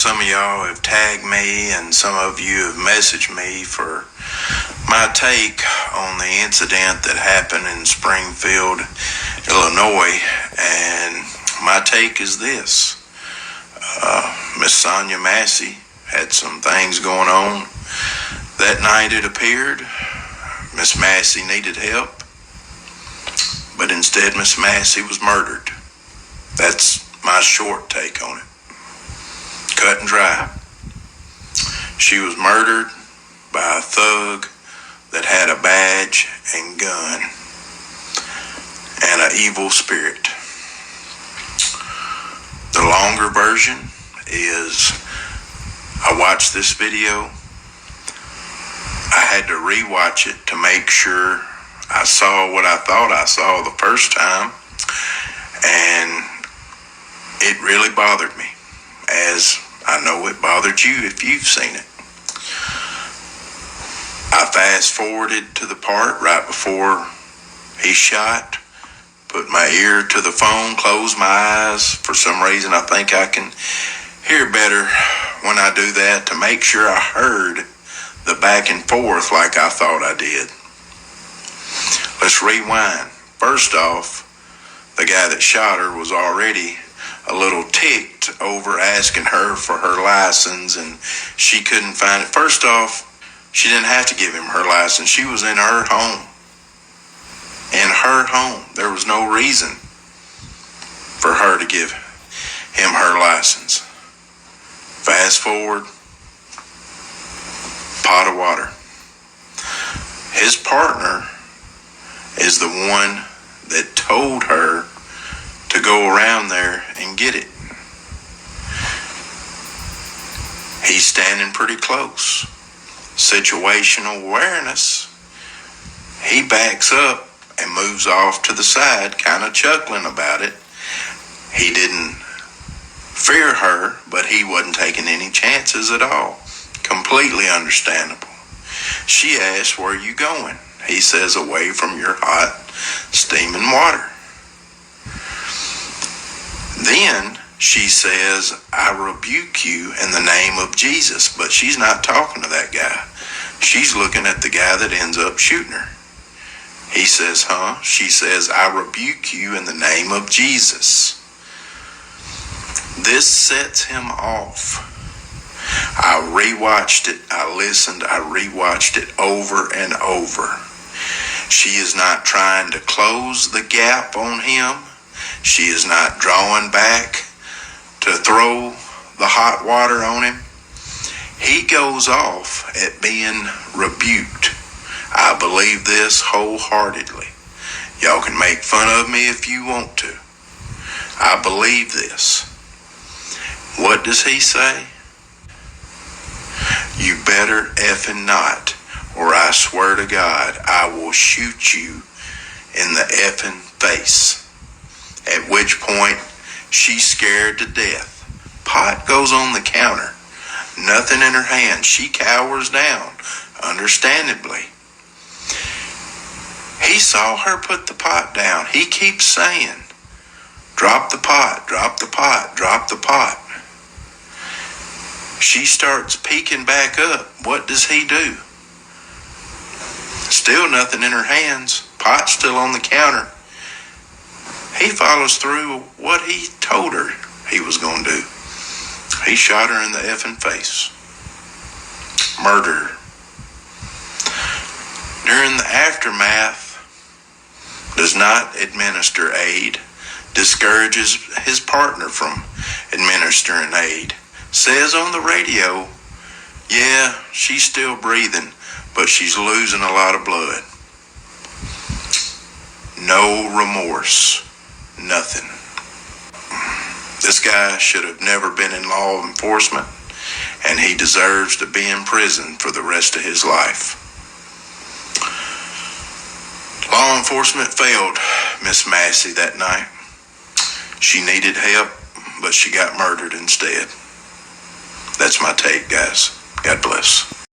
Some of y'all have tagged me and some of you have messaged me for my take on the incident that happened in Springfield, Illinois. And my take is this. Miss Sonya Massey had some things going on. That night it appeared Miss Massey needed help, but instead Miss Massey was murdered. That's my short take on it. Cut and dry. She was murdered by a thug that had a badge and gun and an evil spirit. The longer version is, I watched this video. I had to rewatch it to make sure I saw what I thought I saw the first time, and it really bothered me, as I know it bothered you if you've seen it. I fast forwarded to the part right before he shot, put my ear to the phone, closed my eyes. For some reason, I think I can hear better when I do that, to make sure I heard the back and forth like I thought I did. Let's rewind. First off, the guy that shot her was already a little ticked over asking her for her license, and she couldn't find it. First off, she didn't have to give him her license. She was in her home. In her home. There was no reason for her to give him her license. Fast forward, pot of water. His partner is the one that told her to go around there and get it. He's standing pretty close. Situational awareness. He backs up and moves off to the side, kind of chuckling about it. He didn't fear her, but he wasn't taking any chances at all. Completely understandable. She asked, "Where are you going?" He says, "Away from your hot, steaming water." Then she says, "I rebuke you in the name of Jesus." But she's not talking to that guy. She's looking at the guy that ends up shooting her. He says, "Huh?" She says, "I rebuke you in the name of Jesus." This sets him off. I rewatched it. I listened. I rewatched it over and over. She is not trying to close the gap on him. She is not drawing back to throw the hot water on him. He goes off at being rebuked. I believe this wholeheartedly. Y'all can make fun of me if you want to. I believe this. What does he say? "You better effing not, or I swear to God, I will shoot you in the effing face." At which point, she's scared to death. Pot goes on the counter. Nothing in her hand. She cowers down, understandably. He saw her put the pot down. He keeps saying, "Drop the pot, drop the pot, drop the pot." She starts peeking back up. What does he do? Still nothing in her hands. Pot still on the counter. He follows through what he told her he was going to do. He shot her in the effing face. Murdered her. During the aftermath, does not administer aid, discourages his partner from administering aid. Says on the radio, yeah, she's still breathing, but she's losing a lot of blood. No remorse. Nothing. This guy should have never been in law enforcement, and he deserves to be in prison for the rest of his life. Law enforcement failed Miss Massey that night. She needed help, but she got murdered instead. That's my take, guys. God bless.